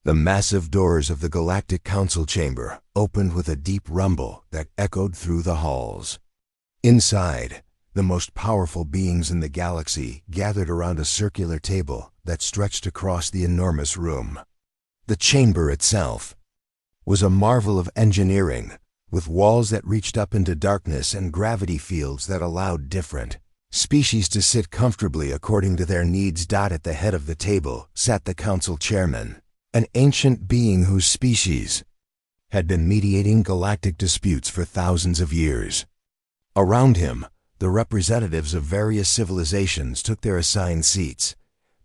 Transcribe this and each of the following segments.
The massive doors of the Galactic Council chamber opened with a deep rumble that echoed through the halls. Inside, the most powerful beings in the galaxy gathered around a circular table that stretched across the enormous room. The chamber itself was a marvel of engineering, with walls that reached up into darkness and gravity fields that allowed different species to sit comfortably according to their needs. At the head of the table sat the council chairman, an ancient being whose species had been mediating galactic disputes for thousands of years. Around him, the representatives of various civilizations took their assigned seats.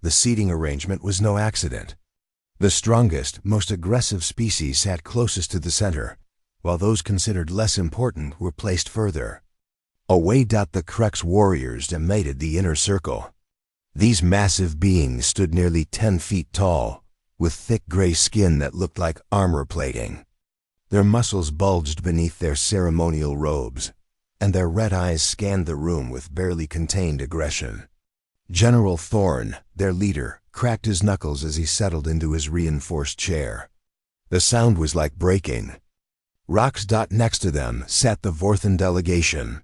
The seating arrangement was no accident. The strongest, most aggressive species sat closest to the center, while those considered less important were placed further away. The Krex warriors dominated the inner circle. These massive beings stood nearly 10 feet tall, with thick gray skin that looked like armor plating. Their muscles bulged beneath their ceremonial robes, and their red eyes scanned the room with barely contained aggression. General Thorn, their leader, cracked his knuckles as he settled into his reinforced chair. The sound was like breaking rocks. Next to them sat the Vorthan delegation.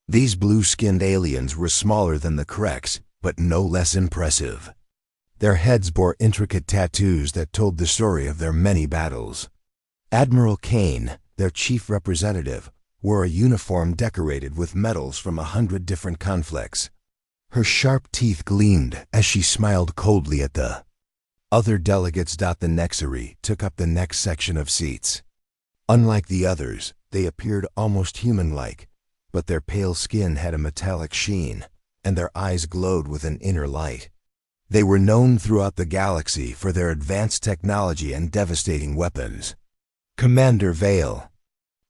These blue-skinned aliens were smaller than the Krex, but no less impressive. Their heads bore intricate tattoos that told the story of their many battles. Admiral Kane, their chief representative, wore a uniform decorated with medals from 100 different conflicts. Her sharp teeth gleamed as she smiled coldly at the other delegates. The Nexari took up the next section of seats. Unlike the others, they appeared almost human-like, but their pale skin had a metallic sheen, and their eyes glowed with an inner light. They were known throughout the galaxy for their advanced technology and devastating weapons. Commander Vale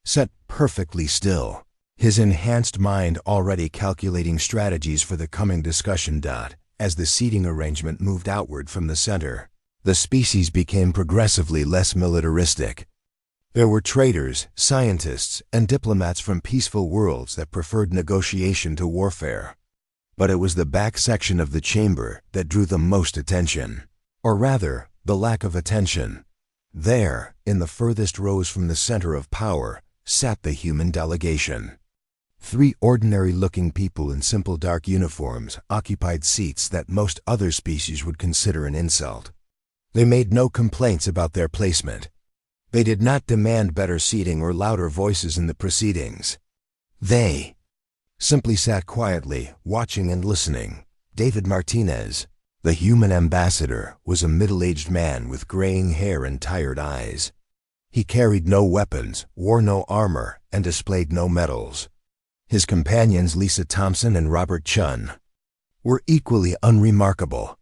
sat perfectly still, his enhanced mind already calculating strategies for the coming discussion. As the seating arrangement moved outward from the center, the species became progressively less militaristic. There were traders, scientists, and diplomats from peaceful worlds that preferred negotiation to warfare. But it was the back section of the chamber that drew the most attention, or rather, the lack of attention. There, in the furthest rows from the center of power, sat the human delegation. 3 ordinary-looking people in simple dark uniforms occupied seats that most other species would consider an insult. They made no complaints about their placement. They did not demand better seating or louder voices in the proceedings. They simply sat quietly, watching and listening. David Martinez, the human ambassador, was a middle-aged man with graying hair and tired eyes. He carried no weapons, wore no armor, and displayed no medals. His companions, Lisa Thompson and Robert Chun, were equally unremarkable.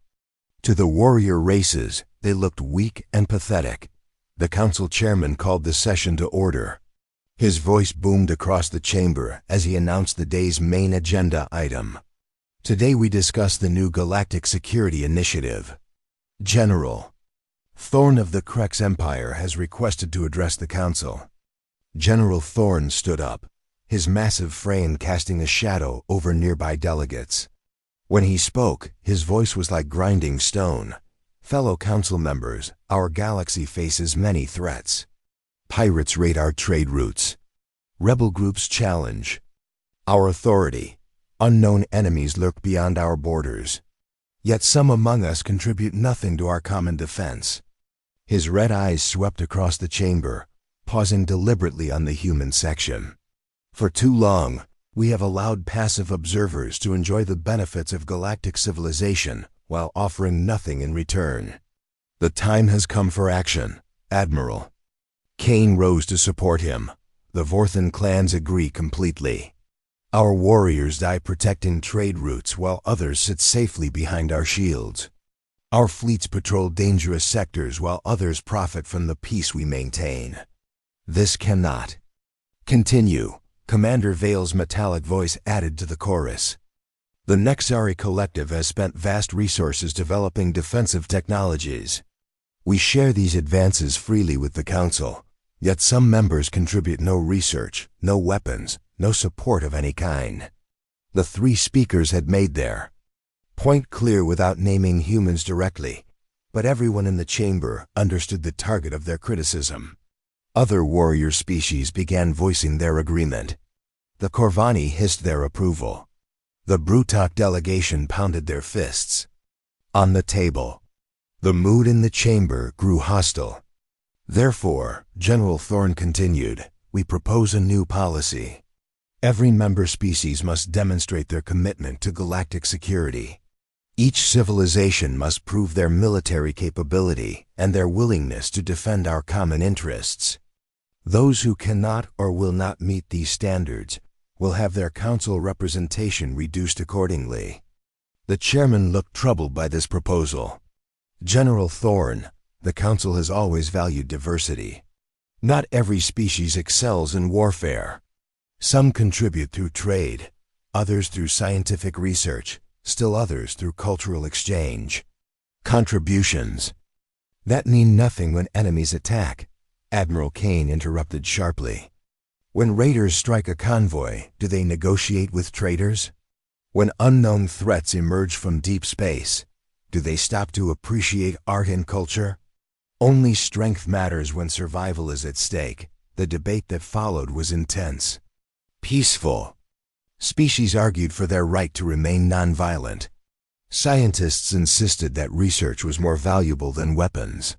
To the warrior races, they looked weak and pathetic. The council chairman called the session to order. His voice boomed across the chamber as he announced the day's main agenda item. Today we discuss the new Galactic Security Initiative. General Thorn of the Krex Empire has requested to address the council. General Thorn stood up, his massive frame casting a shadow over nearby delegates. When he spoke, his voice was like grinding stone. Fellow council members, our galaxy faces many threats. Pirates raid our trade routes. Rebel groups challenge our authority. Unknown enemies lurk beyond our borders. Yet some among us contribute nothing to our common defense. His red eyes swept across the chamber, pausing deliberately on the human section. For too long, we have allowed passive observers to enjoy the benefits of galactic civilization while offering nothing in return. The time has come for action, Admiral. Kane rose to support him. The Vorthan clans agree completely. Our warriors die protecting trade routes while others sit safely behind our shields. Our fleets patrol dangerous sectors while others profit from the peace we maintain. This cannot continue. Commander Vale's metallic voice added to the chorus. The Nexari Collective has spent vast resources developing defensive technologies. We share these advances freely with the Council, yet some members contribute no research, no weapons, no support of any kind. The 3 speakers had made their point clear without naming humans directly. but everyone in the chamber understood the target of their criticism. Other warrior species began voicing their agreement. The Corvani hissed their approval. The Brutok delegation pounded their fists. On the table, the mood in the chamber grew hostile. Therefore, General Thorne continued, "We propose a new policy. Every member species must demonstrate their commitment to galactic security. Each civilization must prove their military capability and their willingness to defend our common interests. Those who cannot or will not meet these standards will have their council representation reduced accordingly." The chairman looked troubled by this proposal. "General Thorne, the council has always valued diversity. Not every species excels in warfare. Some contribute through trade, others through scientific research, still others through cultural exchange. Contributions that mean nothing when enemies attack," Admiral Kane interrupted sharply. "When raiders strike a convoy, do they negotiate with traitors? When unknown threats emerge from deep space, do they stop to appreciate art and culture? Only strength matters when survival is at stake." The debate that followed was intense. Peaceful. Species argued for their right to remain nonviolent. Scientists insisted that research was more valuable than weapons.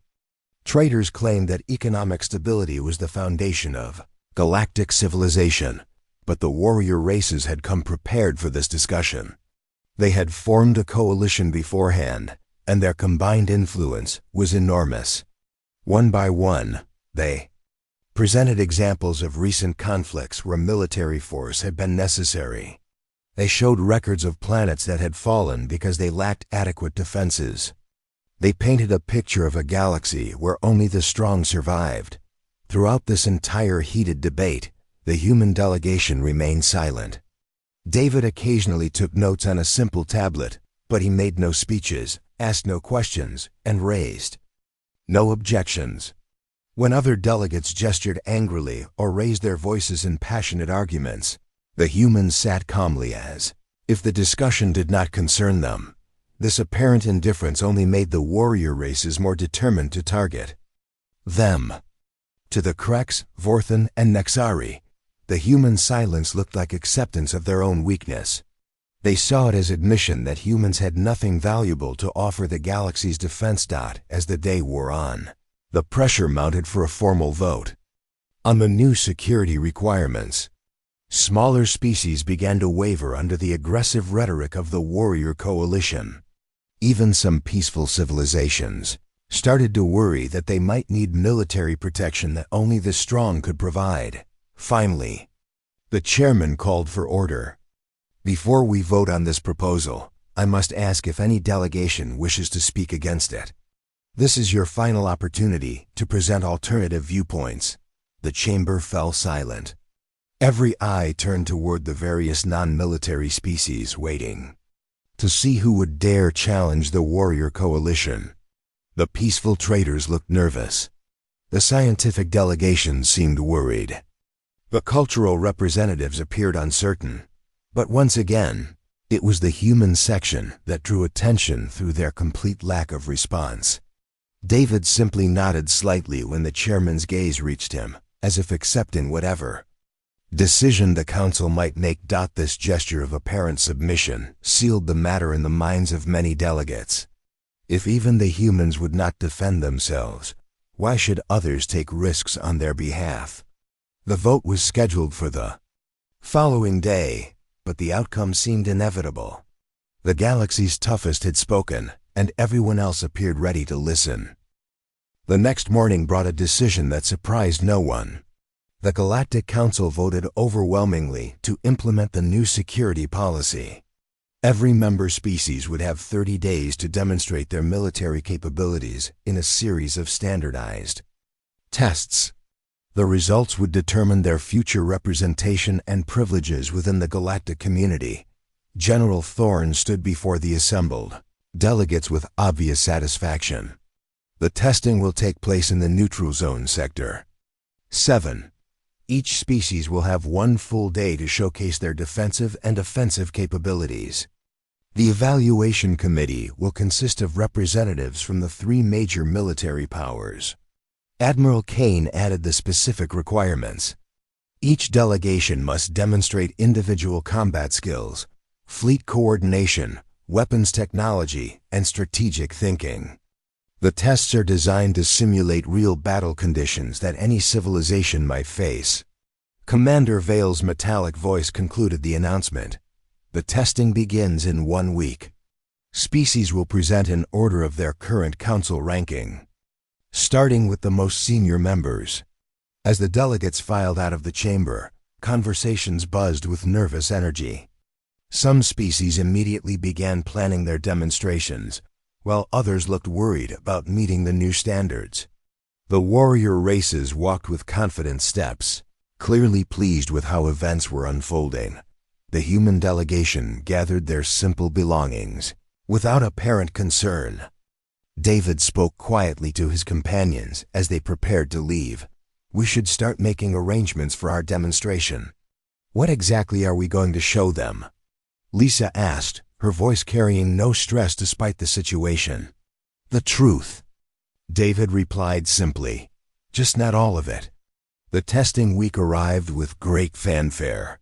Traitors claimed that economic stability was the foundation of galactic civilization, but the warrior races had come prepared for this discussion. They had formed a coalition beforehand, and their combined influence was enormous. One by one, they presented examples of recent conflicts where military force had been necessary. They showed records of planets that had fallen because they lacked adequate defenses. They painted a picture of a galaxy where only the strong survived. Throughout this entire heated debate, the human delegation remained silent. David occasionally took notes on a simple tablet, but he made no speeches, asked no questions, and raised no objections. When other delegates gestured angrily or raised their voices in passionate arguments, the humans sat calmly as if the discussion did not concern them. This apparent indifference only made the warrior races more determined to target them. To the Krex, Vorthan, and Nexari, the human silence looked like acceptance of their own weakness. They saw it as admission that humans had nothing valuable to offer the galaxy's defense. As the day wore on, the pressure mounted for a formal vote on the new security requirements. Smaller species began to waver under the aggressive rhetoric of the warrior coalition. Even some peaceful civilizations started to worry that they might need military protection that only the strong could provide. Finally, the chairman called for order. "Before we vote on this proposal, I must ask if any delegation wishes to speak against it. This is your final opportunity to present alternative viewpoints." The chamber fell silent. Every eye turned toward the various non-military species, waiting to see who would dare challenge the warrior coalition. The peaceful traders looked nervous. The scientific delegations seemed worried. The cultural representatives appeared uncertain. But once again, it was the human section that drew attention through their complete lack of response. David simply nodded slightly when the chairman's gaze reached him, as if accepting whatever decision the council might make. This gesture of apparent submission sealed the matter in the minds of many delegates. If even the humans would not defend themselves, why should others take risks on their behalf? The vote was scheduled for the following day, but the outcome seemed inevitable. The galaxy's toughest had spoken, and everyone else appeared ready to listen. The next morning brought a decision that surprised no one. The Galactic Council voted overwhelmingly to implement the new security policy. Every member species would have 30 days to demonstrate their military capabilities in a series of standardized tests. The results would determine their future representation and privileges within the galactic community. General Thorne stood before the assembled delegates with obvious satisfaction. The testing will take place in the neutral zone sector. 7. Each species will have 1 full day to showcase their defensive and offensive capabilities. The evaluation committee will consist of representatives from the three major military powers. Admiral Kane added the specific requirements. Each delegation must demonstrate individual combat skills, fleet coordination, weapons technology, and strategic thinking. The tests are designed to simulate real battle conditions that any civilization might face. Commander Vale's metallic voice concluded the announcement. The testing begins in 1 week. Species will present in order of their current council ranking, starting with the most senior members. As the delegates filed out of the chamber, conversations buzzed with nervous energy. Some species immediately began planning their demonstrations, while others looked worried about meeting the new standards. The warrior races walked with confident steps, clearly pleased with how events were unfolding. The human delegation gathered their simple belongings, without apparent concern. David spoke quietly to his companions as they prepared to leave. We should start making arrangements for our demonstration. What exactly are we going to show them? Lisa asked, her voice carrying no stress despite the situation. The truth. David replied simply, just not all of it. The testing week arrived with great fanfare.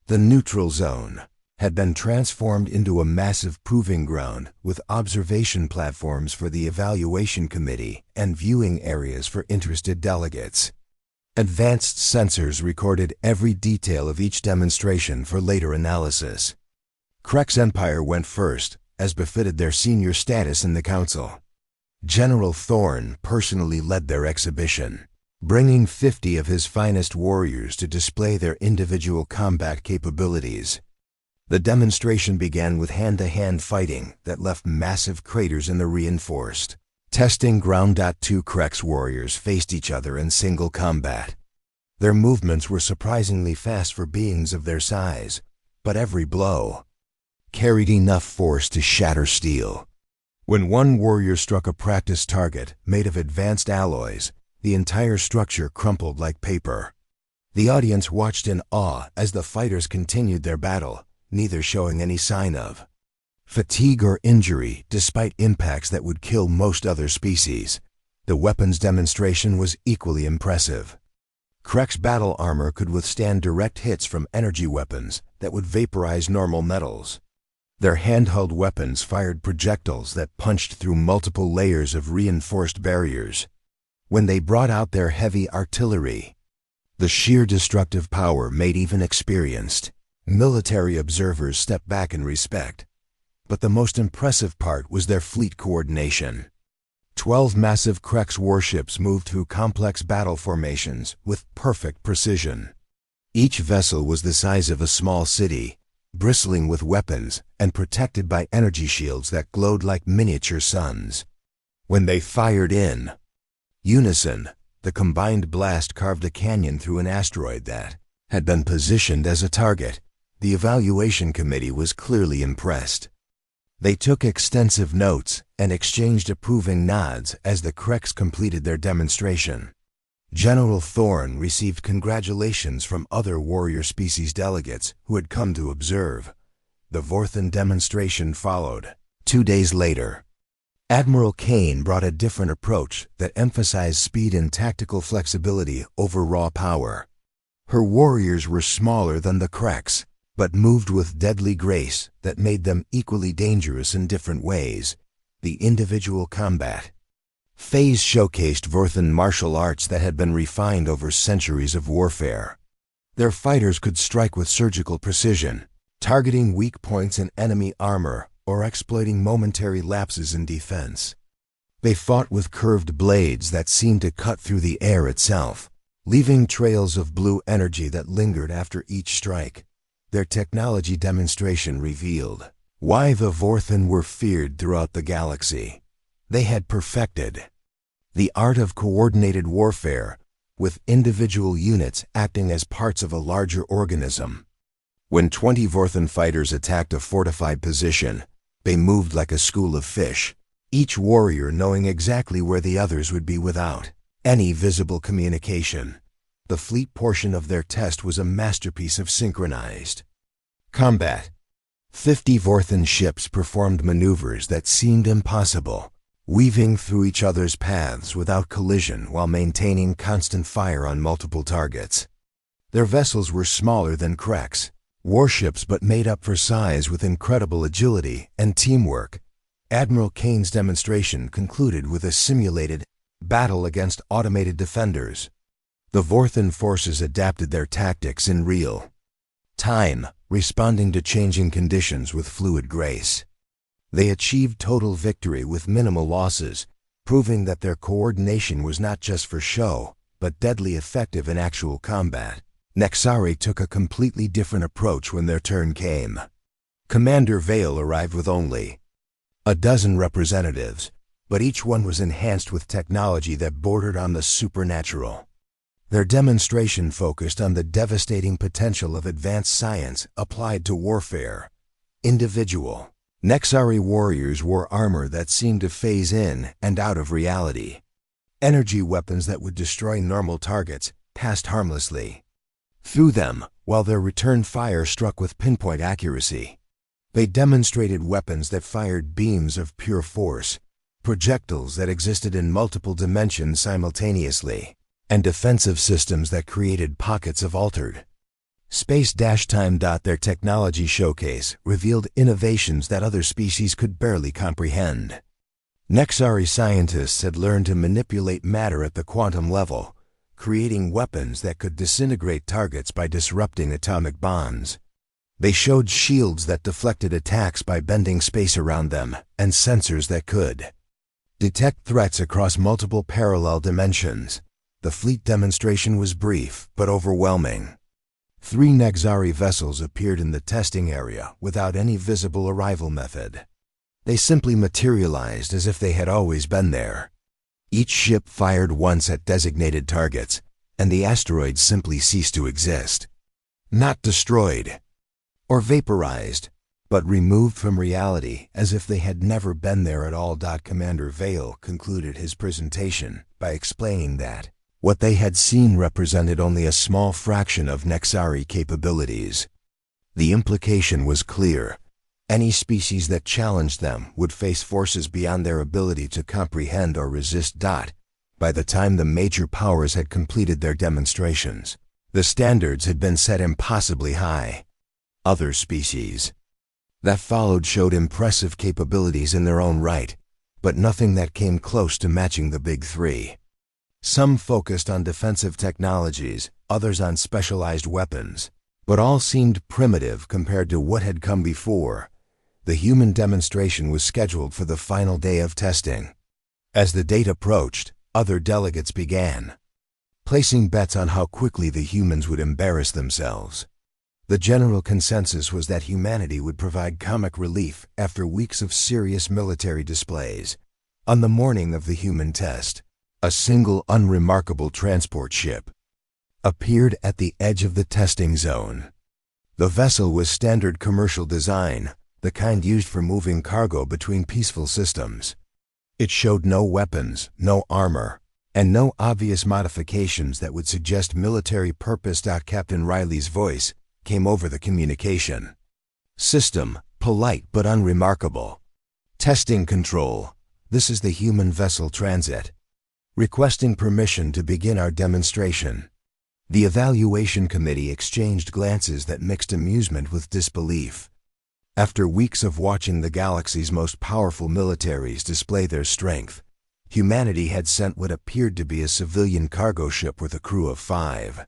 The neutral zone had been transformed into a massive proving ground with observation platforms for the evaluation committee and viewing areas for interested delegates. Advanced sensors recorded every detail of each demonstration for later analysis. Krek's Empire went first, as befitted their senior status in the council. General Thorne personally led their exhibition, bringing 50 of his finest warriors to display their individual combat capabilities. The demonstration began with hand-to-hand fighting that left massive craters in the reinforced testing ground. 2 Krek's warriors faced each other in single combat. Their movements were surprisingly fast for beings of their size, but every blow carried enough force to shatter steel. When one warrior struck a practice target made of advanced alloys, the entire structure crumpled like paper. The audience watched in awe as the fighters continued their battle, neither showing any sign of fatigue or injury despite impacts that would kill most other species. The weapons demonstration was equally impressive. Krek's battle armor could withstand direct hits from energy weapons that would vaporize normal metals. Their handheld weapons fired projectiles that punched through multiple layers of reinforced barriers. When they brought out their heavy artillery, the sheer destructive power made even experienced military observers step back in respect. But the most impressive part was their fleet coordination. 12 massive Krek's warships moved through complex battle formations with perfect precision. Each vessel was the size of a small city, bristling with weapons and protected by energy shields that glowed like miniature suns. When they fired in unison, the combined blast carved a canyon through an asteroid that had been positioned as a target. The evaluation committee was clearly impressed. They took extensive notes and exchanged approving nods as the Kreks completed their demonstration. General Thorne received congratulations from other warrior species delegates who had come to observe. The Vorthan demonstration followed. 2 days later, Admiral Kane brought a different approach that emphasized speed and tactical flexibility over raw power. Her warriors were smaller than the Kreks, but moved with deadly grace that made them equally dangerous in different ways. The individual combat phase showcased Vorthan martial arts that had been refined over centuries of warfare. Their fighters could strike with surgical precision, targeting weak points in enemy armor or exploiting momentary lapses in defense. They fought with curved blades that seemed to cut through the air itself, leaving trails of blue energy that lingered after each strike. Their technology demonstration revealed why the Vorthan were feared throughout the galaxy. They had perfected the art of coordinated warfare, with individual units acting as parts of a larger organism. When 20 Vorthan fighters attacked a fortified position, they moved like a school of fish, each warrior knowing exactly where the others would be without any visible communication. The fleet portion of their test was a masterpiece of synchronized combat. 50 Vorthan ships performed maneuvers that seemed impossible, weaving through each other's paths without collision while maintaining constant fire on multiple targets. Their vessels were smaller than Krek's warships but made up for size with incredible agility and teamwork. Admiral Kane's demonstration concluded with a simulated battle against automated defenders. The Vorthan forces adapted their tactics in real time, responding to changing conditions with fluid grace. They achieved total victory with minimal losses, proving that their coordination was not just for show, but deadly effective in actual combat. Nexari took a completely different approach when their turn came. Commander Vale arrived with only a dozen representatives, but each one was enhanced with technology that bordered on the supernatural. Their demonstration focused on the devastating potential of advanced science applied to warfare. Individual Nexari warriors wore armor that seemed to phase in and out of reality. Energy weapons that would destroy normal targets passed harmlessly through them, while their return fire struck with pinpoint accuracy. They demonstrated weapons that fired beams of pure force, projectiles that existed in multiple dimensions simultaneously, and defensive systems that created pockets of altered space-time. Their technology showcase revealed innovations that other species could barely comprehend. Nexari scientists had learned to manipulate matter at the quantum level, creating weapons that could disintegrate targets by disrupting atomic bonds. They showed shields that deflected attacks by bending space around them, and sensors that could detect threats across multiple parallel dimensions. The fleet demonstration was brief but overwhelming. 3 Nexari vessels appeared in the testing area without any visible arrival method. They simply materialized as if they had always been there. Each ship fired once at designated targets, and the asteroids simply ceased to exist. Not destroyed or vaporized, but removed from reality as if they had never been there at all. Commander Vale concluded his presentation by explaining that what they had seen represented only a small fraction of Nexari capabilities. The implication was clear. Any species that challenged them would face forces beyond their ability to comprehend or resist. By the time the major powers had completed their demonstrations, the standards had been set impossibly high. Other species that followed showed impressive capabilities in their own right, but nothing that came close to matching the big 3. Some focused on defensive technologies, others on specialized weapons, but all seemed primitive compared to what had come before. The human demonstration was scheduled for the final day of testing. As the date approached, other delegates began placing bets on how quickly the humans would embarrass themselves. The general consensus was that humanity would provide comic relief after weeks of serious military displays. On the morning of the human test, a single unremarkable transport ship appeared at the edge of the testing zone. The vessel was standard commercial design, the kind used for moving cargo between peaceful systems. It showed no weapons, no armor, and no obvious modifications that would suggest military purpose. Captain Riley's voice came over the communication system, polite but unremarkable. Testing control. This is the human vessel transit. Requesting permission to begin our demonstration. The evaluation committee exchanged glances that mixed amusement with disbelief. After weeks of watching the galaxy's most powerful militaries display their strength, humanity had sent what appeared to be a civilian cargo ship with a crew of 5.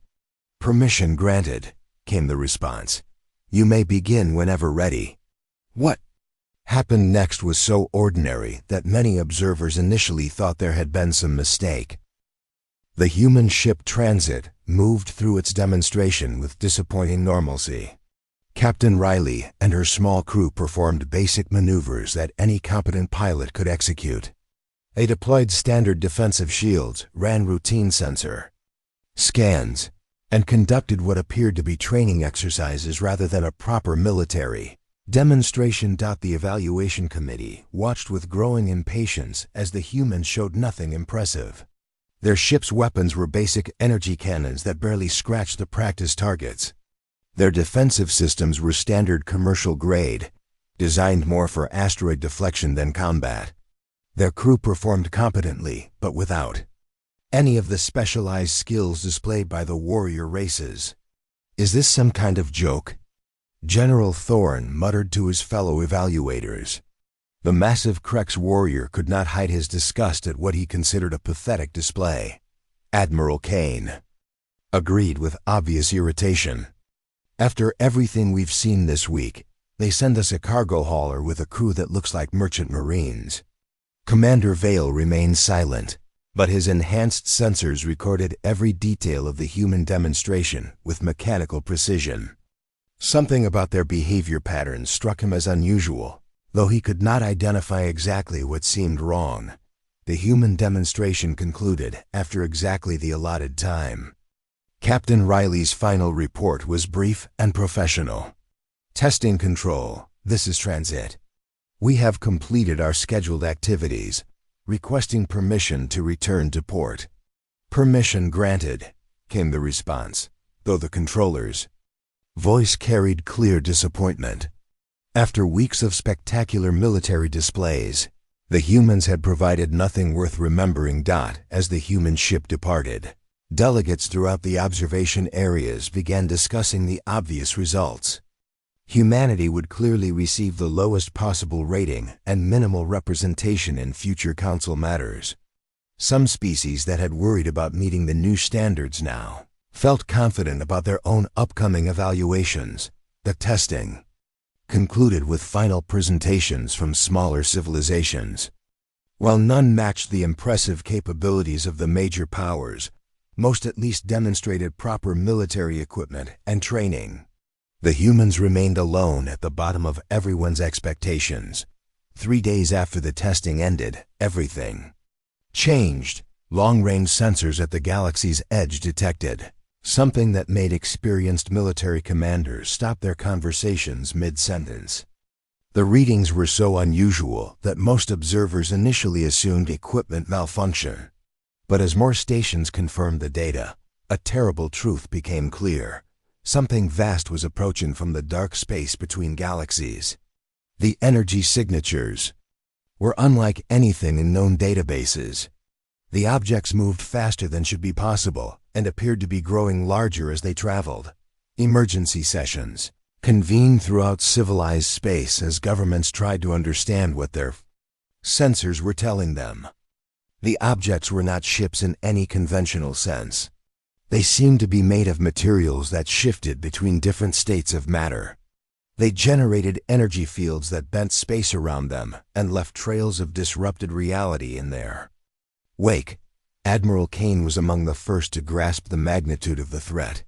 "Permission granted," came the response. "You may begin whenever ready." What happened next was so ordinary that many observers initially thought there had been some mistake. The human ship transit moved through its demonstration with disappointing normalcy. Captain Riley and her small crew performed basic maneuvers that any competent pilot could execute. They deployed standard defensive shields, ran routine sensor scans, and conducted what appeared to be training exercises rather than a proper military demonstration. The evaluation committee watched with growing impatience as the humans showed nothing impressive. Their ship's weapons were basic energy cannons that barely scratched the practice targets. Their defensive systems were standard commercial grade, designed more for asteroid deflection than combat. Their crew performed competently, but without any of the specialized skills displayed by the warrior races. "Is this some kind of joke?" General Thorne muttered to his fellow evaluators. The massive Krex warrior could not hide his disgust at what he considered a pathetic display. Admiral Kane agreed with obvious irritation. "After everything we've seen this week, they send us a cargo hauler with a crew that looks like merchant marines." Commander Vale remained silent, but his enhanced sensors recorded every detail of the human demonstration with mechanical precision. Something about their behavior patterns struck him as unusual, though he could not identify exactly what seemed wrong. The human demonstration concluded after exactly the allotted time. Captain Riley's final report was brief and professional. "Testing control, this is Transit. We have completed our scheduled activities, requesting permission to return to port." "Permission granted," came the response, though the controller's voice carried clear disappointment. After weeks of spectacular military displays, the humans had provided nothing worth remembering. As the human ship departed, delegates throughout the observation areas began discussing the obvious results. Humanity would clearly receive the lowest possible rating and minimal representation in future council matters. Some species that had worried about meeting the new standards now felt confident about their own upcoming evaluations. The testing concluded with final presentations from smaller civilizations. While none matched the impressive capabilities of the major powers, most at least demonstrated proper military equipment and training. The humans remained alone at the bottom of everyone's expectations. 3 days after the testing ended, everything changed. Long-range sensors at the galaxy's edge detected something that made experienced military commanders stop their conversations mid-sentence. The readings were so unusual that most observers initially assumed equipment malfunction. But as more stations confirmed the data, a terrible truth became clear. Something vast was approaching from the dark space between galaxies. The energy signatures were unlike anything in known databases. The objects moved faster than should be possible and appeared to be growing larger as they traveled. Emergency sessions convened throughout civilized space as governments tried to understand what their sensors were telling them. The objects were not ships in any conventional sense. They seemed to be made of materials that shifted between different states of matter. They generated energy fields that bent space around them and left trails of disrupted reality in their wake. Admiral Kane was among the first to grasp the magnitude of the threat.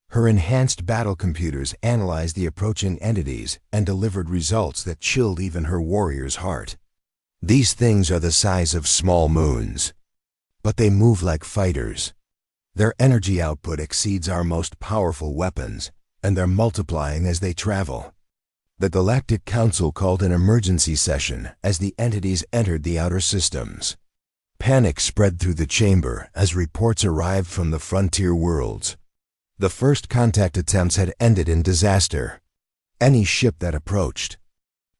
Her enhanced battle computers analyzed the approaching entities and delivered results that chilled even her warrior's heart. "These things are the size of small moons, but they move like fighters. Their energy output exceeds our most powerful weapons, and they're multiplying as they travel." The Galactic Council called an emergency session as the entities entered the outer systems. Panic spread through the chamber as reports arrived from the frontier worlds. The first contact attempts had ended in disaster. Any ship that approached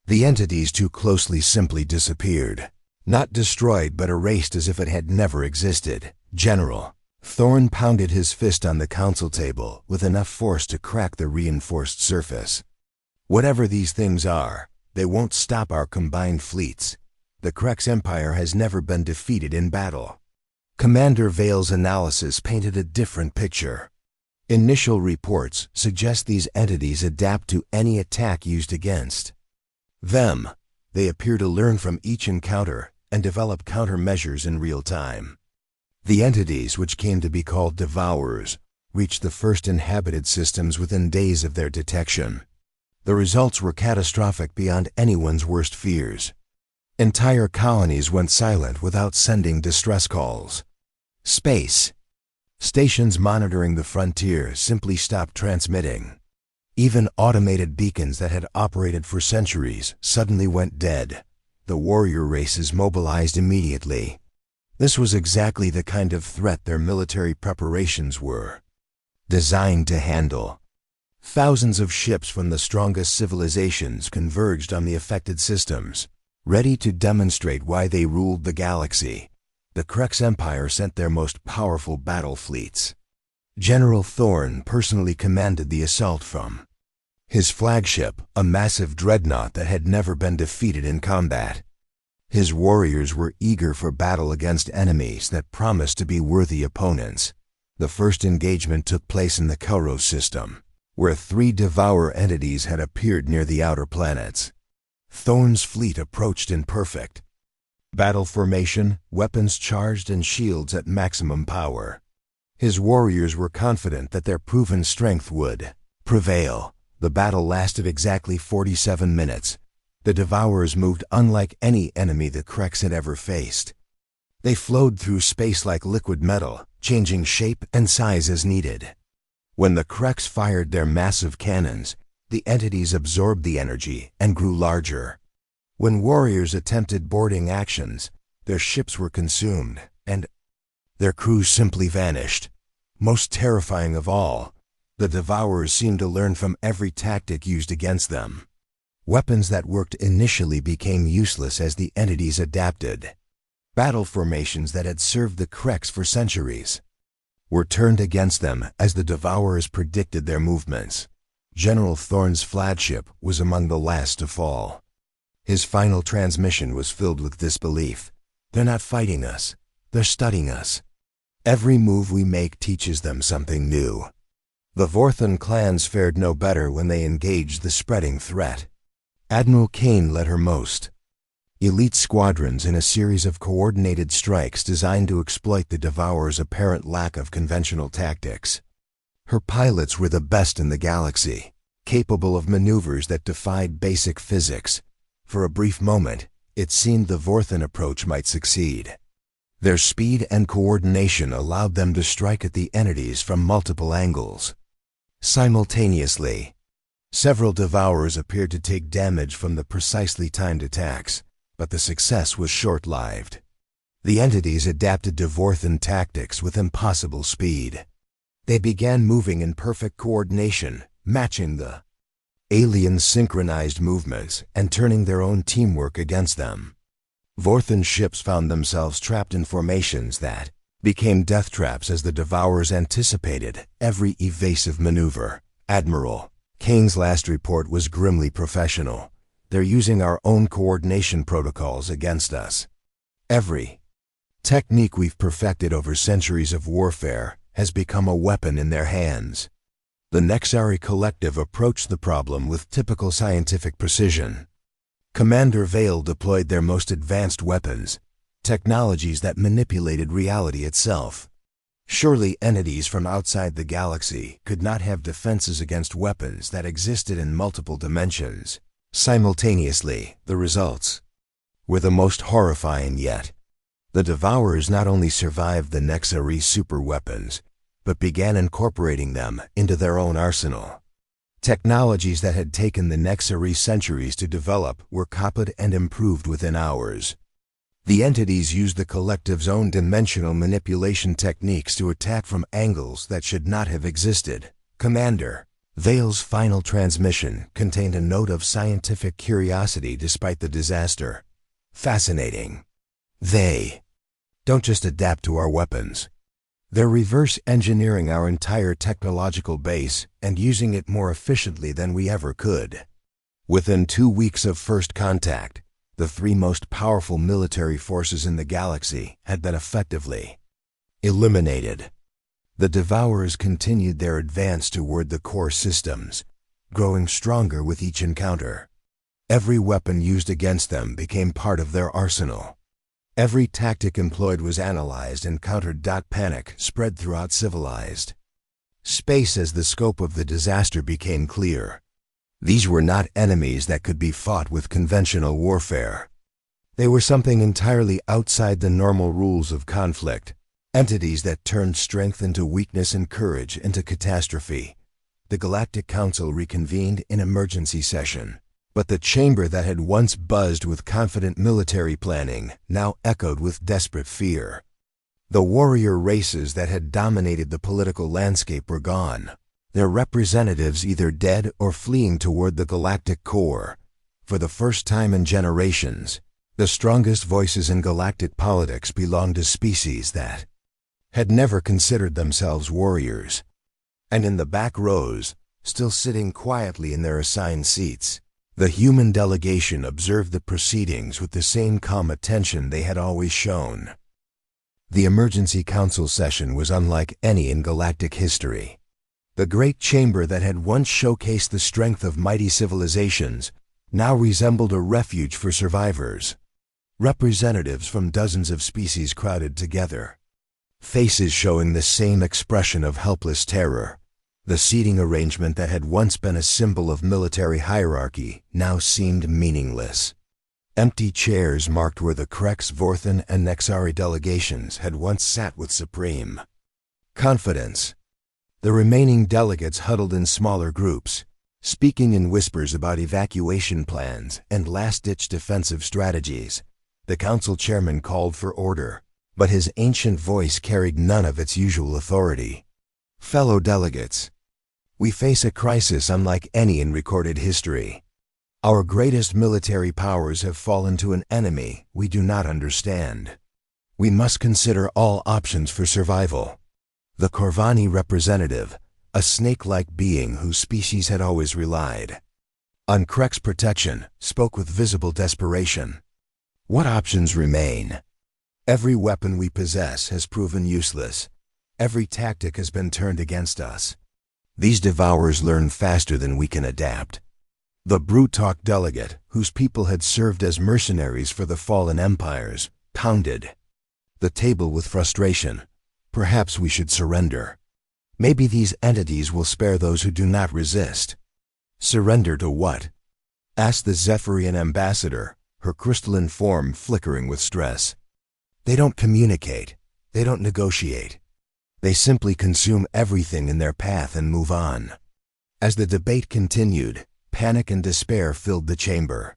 the entities too closely simply disappeared. Not destroyed, but erased as if it had never existed. General Thorne pounded his fist on the council table with enough force to crack the reinforced surface. "Whatever these things are, they won't stop our combined fleets. The Krex Empire has never been defeated in battle." Commander Vale's analysis painted a different picture. Initial reports suggest these entities adapt to any attack used against them. They appear to learn from each encounter and develop countermeasures in real time. The entities, which came to be called Devourers, reached the first inhabited systems within days of their detection. The results were catastrophic beyond anyone's worst fears. Entire colonies went silent without sending distress calls. Space stations monitoring the frontier simply stopped transmitting. Even automated beacons that had operated for centuries suddenly went dead. The warrior races mobilized immediately. This was exactly the kind of threat their military preparations were designed to handle. Thousands of ships from the strongest civilizations converged on the affected systems, ready to demonstrate why they ruled the galaxy. The Krex Empire sent their most powerful battle fleets. General Thorn personally commanded the assault from his flagship, a massive dreadnought that had never been defeated in combat. His warriors were eager for battle against enemies that promised to be worthy opponents. The first engagement took place in the Kairos system, where 3 Devourer entities had appeared near the outer planets. Thorn's fleet approached in perfect battle formation, weapons charged and shields at maximum power. His warriors were confident that their proven strength would prevail. The battle lasted exactly 47 minutes. The Devourers moved unlike any enemy the Krex had ever faced. They flowed through space like liquid metal, changing shape and size as needed. When the Krex fired their massive cannons, the entities absorbed the energy and grew larger. When warriors attempted boarding actions, their ships were consumed, and their crews simply vanished. Most terrifying of all, the Devourers seemed to learn from every tactic used against them. Weapons that worked initially became useless as the entities adapted. Battle formations that had served the Krex for centuries were turned against them as the Devourers predicted their movements. General Thorn's flagship was among the last to fall. His final transmission was filled with disbelief. They're not fighting us, they're studying us. Every move we make teaches them something new. The Vorthon clans fared no better when they engaged the spreading threat. Admiral Kane led her most elite squadrons in a series of coordinated strikes designed to exploit the Devourers' apparent lack of conventional tactics. Her pilots were the best in the galaxy, capable of maneuvers that defied basic physics. For a brief moment, it seemed the Vorthon approach might succeed. Their speed and coordination allowed them to strike at the entities from multiple angles. Simultaneously, several Devourers appeared to take damage from the precisely timed attacks, but the success was short-lived. The entities adapted to Vorthon tactics with impossible speed. They began moving in perfect coordination, matching the aliens' synchronized movements and turning their own teamwork against them. Vorthon ships found themselves trapped in formations that became death traps as the Devourers anticipated every evasive maneuver. Admiral Kane's last report was grimly professional. They're using our own coordination protocols against us. Every technique we've perfected over centuries of warfare has become a weapon in their hands. The Nexari Collective approached the problem with typical scientific precision. Commander Vale deployed their most advanced weapons, technologies that manipulated reality itself. Surely entities from outside the galaxy could not have defenses against weapons that existed in multiple dimensions. Simultaneously, the results were the most horrifying yet. The Devourers not only survived the Nexari superweapons, but began incorporating them into their own arsenal. Technologies that had taken the Nexari centuries to develop were copied and improved within hours. The entities used the collective's own dimensional manipulation techniques to attack from angles that should not have existed. Commander Vale's final transmission contained a note of scientific curiosity despite the disaster. Fascinating. They don't just adapt to our weapons. They're reverse engineering our entire technological base and using it more efficiently than we ever could. Within 2 weeks of first contact, the 3 most powerful military forces in the galaxy had been effectively eliminated. The Devourers continued their advance toward the core systems, growing stronger with each encounter. Every weapon used against them became part of their arsenal. Every tactic employed was analyzed and countered. Panic spread throughout civilized space as the scope of the disaster became clear. These were not enemies that could be fought with conventional warfare. They were something entirely outside the normal rules of conflict, entities that turned strength into weakness and courage into catastrophe. The Galactic Council reconvened in emergency session. But the chamber that had once buzzed with confident military planning now echoed with desperate fear. The warrior races that had dominated the political landscape were gone. their representatives either dead or fleeing toward the galactic core. For the first time in generations, the strongest voices in galactic politics belonged to species that had never considered themselves warriors. And in the back rows, still sitting quietly in their assigned seats, the human delegation observed the proceedings with the same calm attention they had always shown. The emergency council session was unlike any in galactic history. The great chamber that had once showcased the strength of mighty civilizations now resembled a refuge for survivors. Representatives from dozens of species crowded together, faces showing the same expression of helpless terror. The seating arrangement that had once been a symbol of military hierarchy now seemed meaningless. Empty chairs marked where the Krex, Vorthan, and Nexari delegations had once sat with supreme confidence. The remaining delegates huddled in smaller groups, speaking in whispers about evacuation plans and last-ditch defensive strategies. The council chairman called for order, but his ancient voice carried none of its usual authority. Fellow delegates, we face a crisis unlike any in recorded history. Our greatest military powers have fallen to an enemy we do not understand. We must consider all options for survival. The Corvani representative, a snake-like being whose species had always relied on Krex protection, spoke with visible desperation. What options remain? Every weapon we possess has proven useless. Every tactic has been turned against us. These devourers learn faster than we can adapt. The Brutalk delegate, whose people had served as mercenaries for the fallen empires, pounded the table with frustration. Perhaps we should surrender. Maybe these entities will spare those who do not resist. Surrender to what? Asked the Zephyrian ambassador, her crystalline form flickering with stress. They don't communicate. They don't negotiate. They simply consume everything in their path and move on. As the debate continued, panic and despair filled the chamber.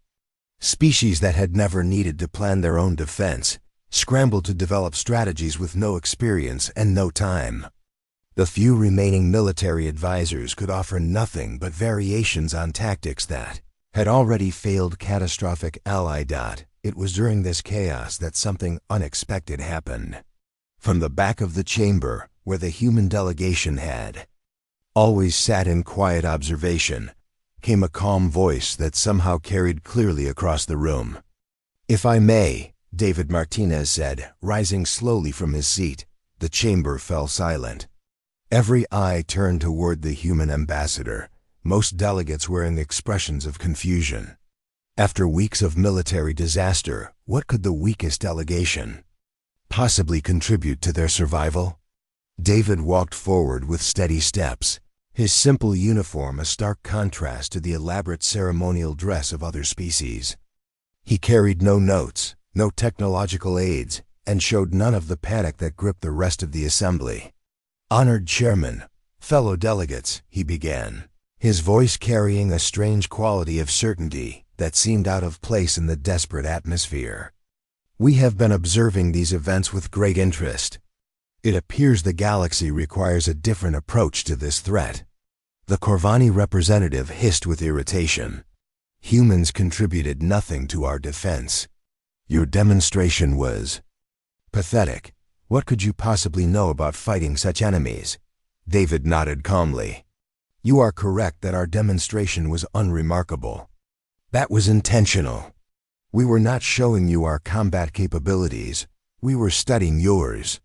Species that had never needed to plan their own defense scrambled to develop strategies with no experience and no time. The few remaining military advisors could offer nothing but variations on tactics that had already failed catastrophic ally. It was during this chaos that something unexpected happened. From the back of the chamber, where the human delegation had always sat in quiet observation, came a calm voice that somehow carried clearly across the room. "If I may," David Martinez said, rising slowly from his seat. The chamber fell silent. Every eye turned toward the human ambassador, most delegates wearing expressions of confusion. After weeks of military disaster, what could the weakest delegation possibly contribute to their survival? David walked forward with steady steps, his simple uniform a stark contrast to the elaborate ceremonial dress of other species. He carried no notes, no technological aids, and showed none of the panic that gripped the rest of the assembly. "Honored Chairman, fellow delegates," he began, his voice carrying a strange quality of certainty that seemed out of place in the desperate atmosphere. "We have been observing these events with great interest. It appears the galaxy requires a different approach to this threat." The Corvani representative hissed with irritation. "Humans contributed nothing to our defense. Your demonstration was pathetic. What could you possibly know about fighting such enemies?" David nodded calmly. "You are correct that our demonstration was unremarkable. That was intentional. We were not showing you our combat capabilities. We were studying yours."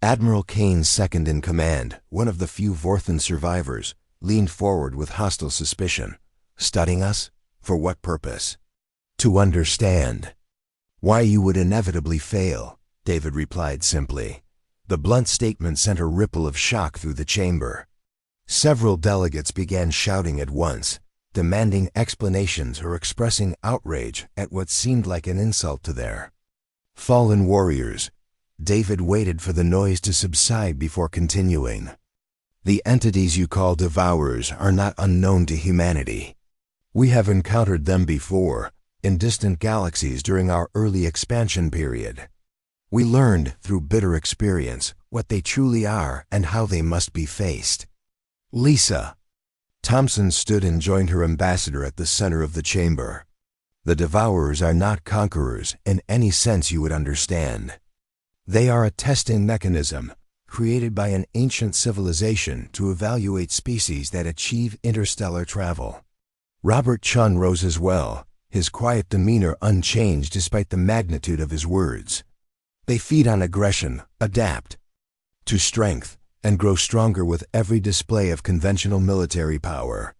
Admiral Kane's second in command, one of the few Vorthan survivors, leaned forward with hostile suspicion. "Studying us? For what purpose?" "To understand why you would inevitably fail," David replied simply. The blunt statement sent a ripple of shock through the chamber. Several delegates began shouting at once, demanding explanations or expressing outrage at what seemed like an insult to their fallen warriors. David waited for the noise to subside before continuing. "The entities you call devourers are not unknown to humanity. We have encountered them before, in distant galaxies during our early expansion period. We learned, through bitter experience, what they truly are and how they must be faced. Lisa. Thompson stood and joined her ambassador at the center of the chamber. The Devourers are not conquerors in any sense you would understand. They are a testing mechanism created by an ancient civilization to evaluate species that achieve interstellar travel. Robert Chun rose as well, his quiet demeanor unchanged despite the magnitude of his words. They feed on aggression, adapt to strength, and grow stronger with every display of conventional military power.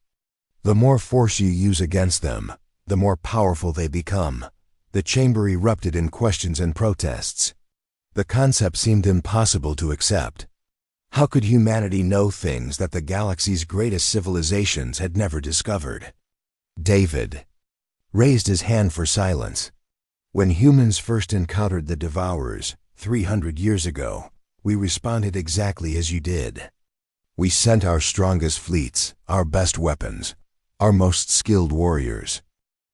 The more force you use against them, the more powerful they become. The chamber erupted in questions and protests. The concept seemed impossible to accept. How could humanity know things that the galaxy's greatest civilizations had never discovered? David raised his hand for silence. When humans first encountered the Devourers 300 years ago, we responded exactly as you did. We sent our strongest fleets, our best weapons, our most skilled warriors.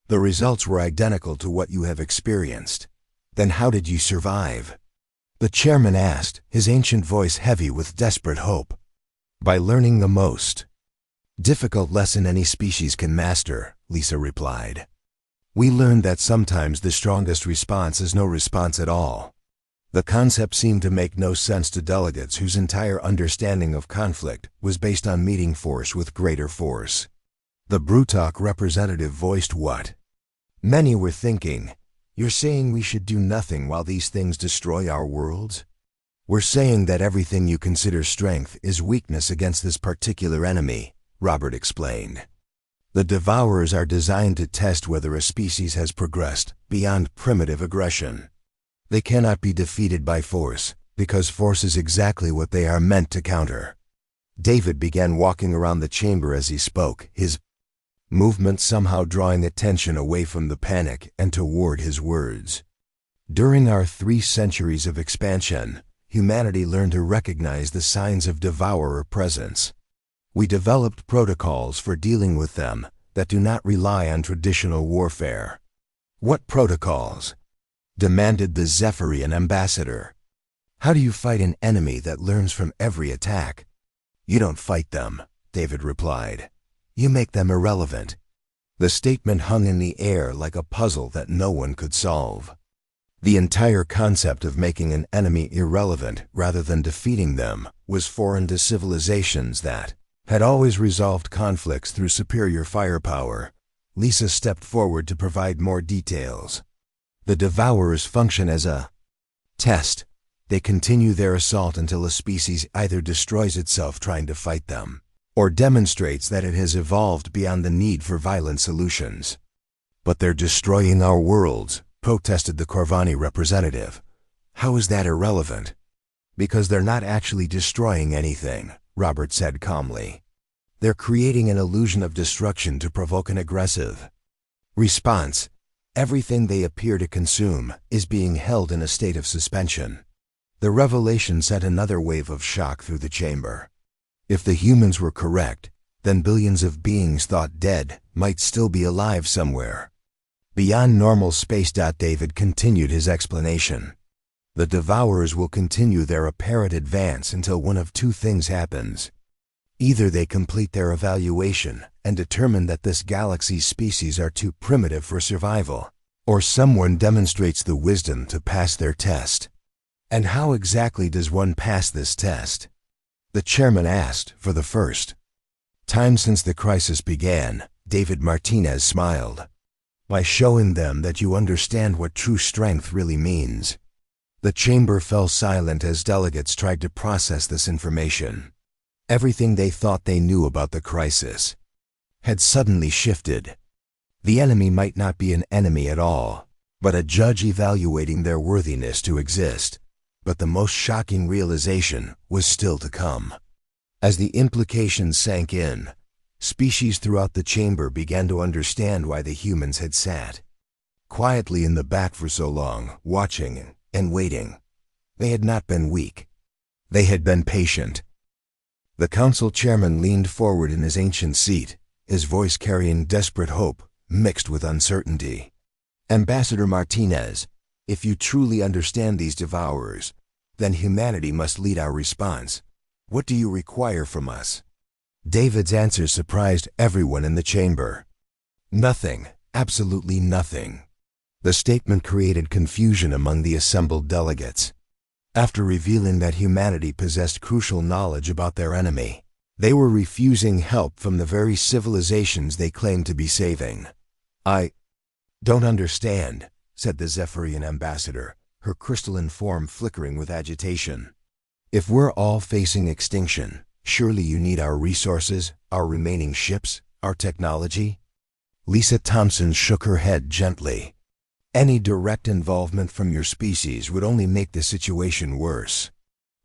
The results were identical to what you have experienced. Then how did you survive? The chairman asked, his ancient voice heavy with desperate hope. By learning the most difficult lesson any species can master, Lisa replied. We learned that sometimes the strongest response is no response at all. The concept seemed to make no sense to delegates whose entire understanding of conflict was based on meeting force with greater force. The Brutok representative voiced what many were thinking. You're saying we should do nothing while these things destroy our worlds? We're saying that everything you consider strength is weakness against this particular enemy, Robert explained. The Devourers are designed to test whether a species has progressed beyond primitive aggression. They cannot be defeated by force, because force is exactly what they are meant to counter. David began walking around the chamber as he spoke, his movement somehow drawing attention away from the panic and toward his words. During our 3 centuries of expansion, humanity learned to recognize the signs of Devourer presence. We developed protocols for dealing with them that do not rely on traditional warfare. What protocols? Demanded the Zephyrian ambassador. How do you fight an enemy that learns from every attack? You don't fight them, David replied. You make them irrelevant. The statement hung in the air like a puzzle that no one could solve. The entire concept of making an enemy irrelevant rather than defeating them was foreign to civilizations that had always resolved conflicts through superior firepower. Lisa stepped forward to provide more details. The Devourers function as a test. They continue their assault until a species either destroys itself trying to fight them, or demonstrates that it has evolved beyond the need for violent solutions. But they're destroying our worlds, protested the Corvani representative. How is that irrelevant? Because they're not actually destroying anything, Robert said calmly. They're creating an illusion of destruction to provoke an aggressive response. Everything they appear to consume is being held in a state of suspension. The revelation sent another wave of shock through the chamber. If the humans were correct, then billions of beings thought dead might still be alive somewhere. Beyond normal space. David continued his explanation. The Devourers will continue their apparent advance until one of 2 things happens. Either they complete their evaluation and determine that this galaxy's species are too primitive for survival, or someone demonstrates the wisdom to pass their test. And how exactly does one pass this test? The chairman asked. For the first time since the crisis began, David Martinez smiled. By showing them that you understand what true strength really means. The chamber fell silent as delegates tried to process this information. Everything they thought they knew about the crisis had suddenly shifted. The enemy might not be an enemy at all, but a judge evaluating their worthiness to exist. But the most shocking realization was still to come. As the implications sank in, species throughout the chamber began to understand why the humans had sat quietly in the back for so long, watching and waiting. They had not been weak. They had been patient. The council chairman leaned forward in his ancient seat, his voice carrying desperate hope mixed with uncertainty. Ambassador Martinez, if you truly understand these Devourers, then humanity must lead our response. What do you require from us? David's answer surprised everyone in the chamber. Nothing, absolutely nothing. The statement created confusion among the assembled delegates. After revealing that humanity possessed crucial knowledge about their enemy, they were refusing help from the very civilizations they claimed to be saving. "I don't understand," said the Zephyrian ambassador, her crystalline form flickering with agitation. "If we're all facing extinction, surely you need our resources, our remaining ships, our technology?" Lisa Thompson shook her head gently. "Any direct involvement from your species would only make the situation worse.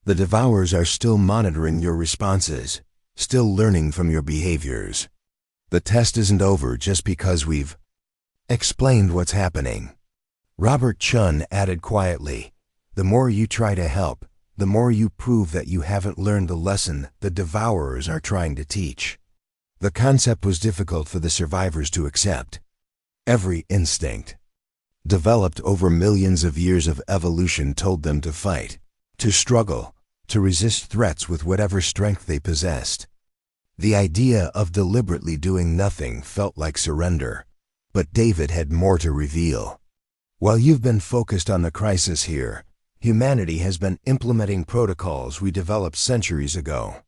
The Devourers are still monitoring your responses, still learning from your behaviors. The test isn't over just because we've explained what's happening." Robert Chun added quietly, "The more you try to help, the more you prove that you haven't learned the lesson the Devourers are trying to teach." The concept was difficult for the survivors to accept. Every instinct, developed over millions of years of evolution, told them to fight, to struggle, to resist threats with whatever strength they possessed. The idea of deliberately doing nothing felt like surrender, but David had more to reveal. "While you've been focused on the crisis here, humanity has been implementing protocols we developed centuries ago.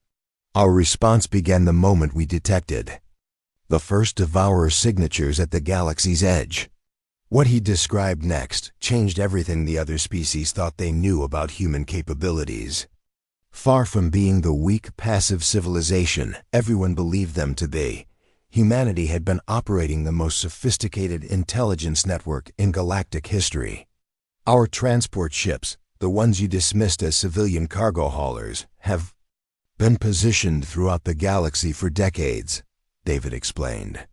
Our response began the moment we detected the first Devourer signatures at the galaxy's edge." What he described next changed everything the other species thought they knew about human capabilities. Far from being the weak, passive civilization everyone believed them to be, humanity had been operating the most sophisticated intelligence network in galactic history. "Our transport ships, the ones you dismissed as civilian cargo haulers, have been positioned throughout the galaxy for decades," David explained.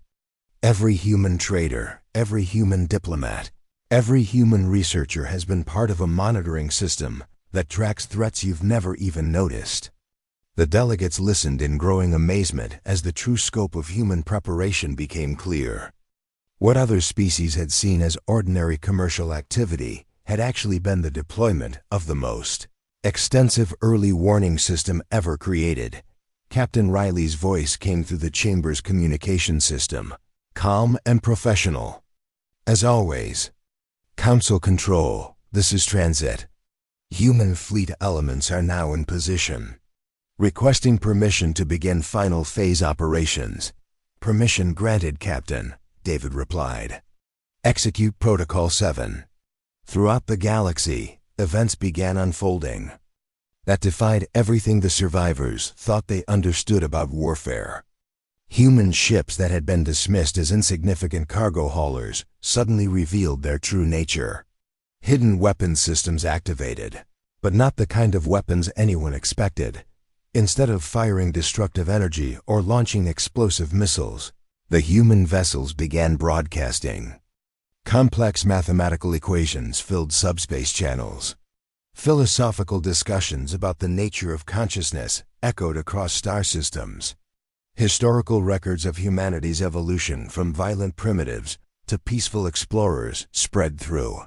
"Every human trader, every human diplomat, every human researcher has been part of a monitoring system that tracks threats you've never even noticed." The delegates listened in growing amazement as the true scope of human preparation became clear. What other species had seen as ordinary commercial activity had actually been the deployment of the most extensive early warning system ever created. Captain Riley's voice came through the chamber's communication system, calm and professional. "As always, Council Control, this is Transit. Human fleet elements are now in position. Requesting permission to begin final phase operations." "Permission granted, Captain," David replied. "Execute Protocol 7. Throughout the galaxy, events began unfolding that defied everything the survivors thought they understood about warfare. Human ships that had been dismissed as insignificant cargo haulers suddenly revealed their true nature. Hidden weapons systems activated, but not the kind of weapons anyone expected. Instead of firing destructive energy or launching explosive missiles, the human vessels began broadcasting. Complex mathematical equations filled subspace channels. Philosophical discussions about the nature of consciousness echoed across star systems. Historical records of humanity's evolution from violent primitives to peaceful explorers spread through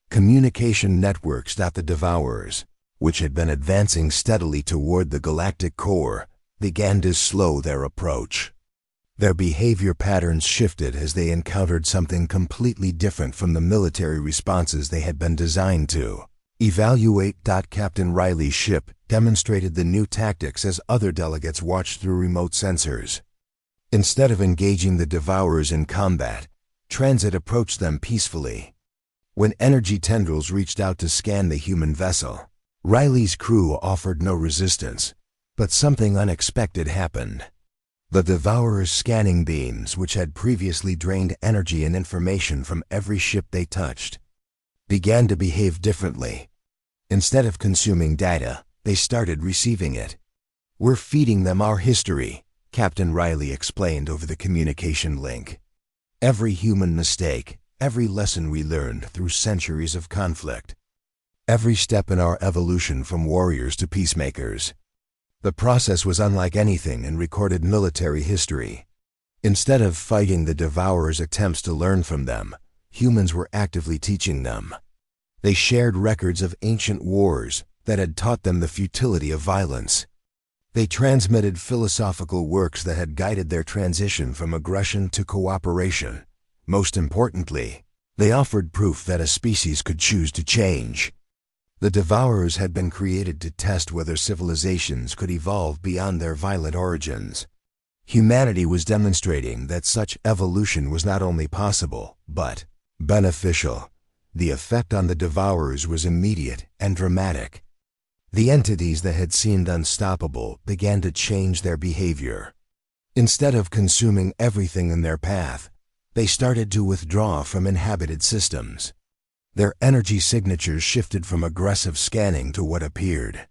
communication networks that the Devourers, which had been advancing steadily toward the galactic core, began to slow their approach. Their behavior patterns shifted as they encountered something completely different from the military responses they had been designed to evaluate. Captain Riley's ship demonstrated the new tactics as other delegates watched through remote sensors. Instead of engaging the Devourers in combat, Transit approached them peacefully. When energy tendrils reached out to scan the human vessel, Riley's crew offered no resistance, but something unexpected happened. The Devourers' scanning beams, which had previously drained energy and information from every ship they touched, began to behave differently. Instead of consuming data, they started receiving it. "We're feeding them our history," Captain Riley explained over the communication link. "Every human mistake, every lesson we learned through centuries of conflict, every step in our evolution from warriors to peacemakers." The process was unlike anything in recorded military history. Instead of fighting the Devourers' attempts to learn from them, humans were actively teaching them. They shared records of ancient wars that had taught them the futility of violence. They transmitted philosophical works that had guided their transition from aggression to cooperation. Most importantly, they offered proof that a species could choose to change. The Devourers had been created to test whether civilizations could evolve beyond their violent origins. Humanity was demonstrating that such evolution was not only possible, but beneficial. The effect on the Devourers was immediate and dramatic. The entities that had seemed unstoppable began to change their behavior. Instead of consuming everything in their path, they started to withdraw from inhabited systems. Their energy signatures shifted from aggressive scanning to what appeared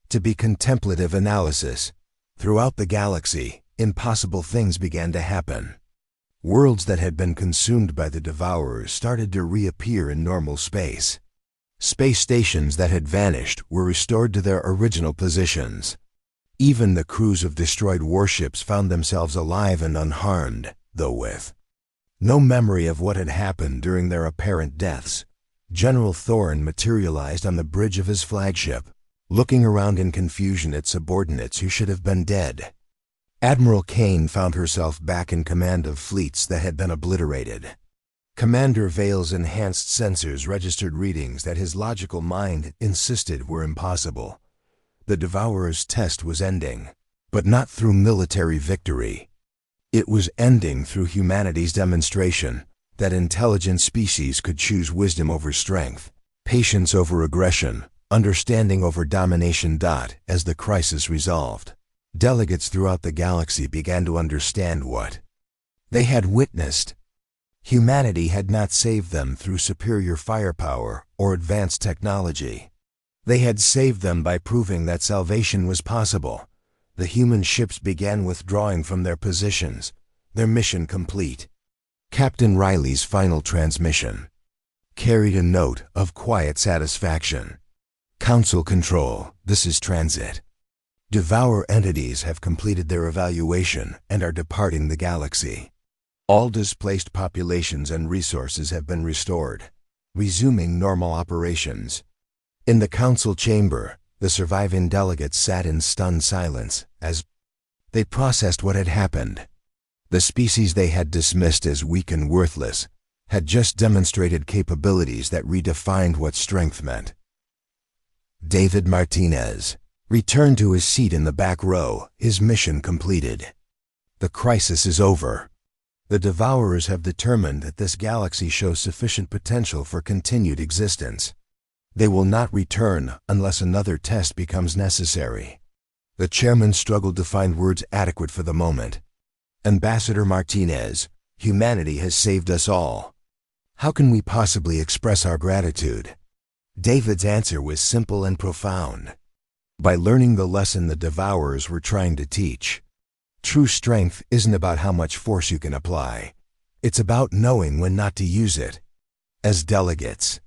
to be contemplative analysis. Throughout the galaxy, impossible things began to happen. Worlds that had been consumed by the Devourers started to reappear in normal space. Space stations that had vanished were restored to their original positions. Even the crews of destroyed warships found themselves alive and unharmed, though with no memory of what had happened during their apparent deaths. General Thorne materialized on the bridge of his flagship, looking around in confusion at subordinates who should have been dead. Admiral Kane found herself back in command of fleets that had been obliterated. Commander Vale's enhanced sensors registered readings that his logical mind insisted were impossible. The Devourer's test was ending, but not through military victory. It was ending through humanity's demonstration that intelligent species could choose wisdom over strength, patience over aggression, understanding over domination. As the crisis resolved, delegates throughout the galaxy began to understand what they had witnessed. Humanity had not saved them through superior firepower or advanced technology. They had saved them by proving that salvation was possible. The human ships began withdrawing from their positions, their mission complete. Captain Riley's final transmission carried a note of quiet satisfaction. Council Control, this is transit. Devourer entities have completed their evaluation and are departing the galaxy. All displaced populations and resources have been restored, resuming normal operations. In the council chamber, the surviving delegates sat in stunned silence as they processed what had happened. The species they had dismissed as weak and worthless had just demonstrated capabilities that redefined what strength meant. David Martinez returned to his seat in the back row, his mission completed. The crisis is over. The Devourers have determined that this galaxy shows sufficient potential for continued existence. They will not return unless another test becomes necessary. The chairman struggled to find words adequate for the moment. Ambassador Martinez, humanity has saved us all. How can we possibly express our gratitude? David's answer was simple and profound. By learning the lesson the Devourers were trying to teach. True strength isn't about how much force you can apply. It's about knowing when not to use it. As delegates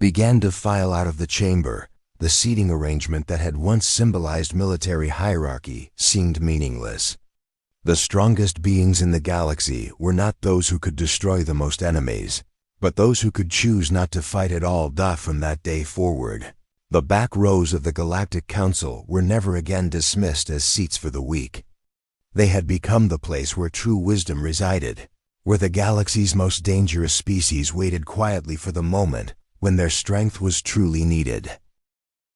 began to file out of the chamber, the seating arrangement that had once symbolized military hierarchy seemed meaningless. The strongest beings in the galaxy were not those who could destroy the most enemies, but those who could choose not to fight at all. From that day forward, the back rows of the Galactic Council were never again dismissed as seats for the weak. They had become the place where true wisdom resided, where the galaxy's most dangerous species waited quietly for the moment when their strength was truly needed.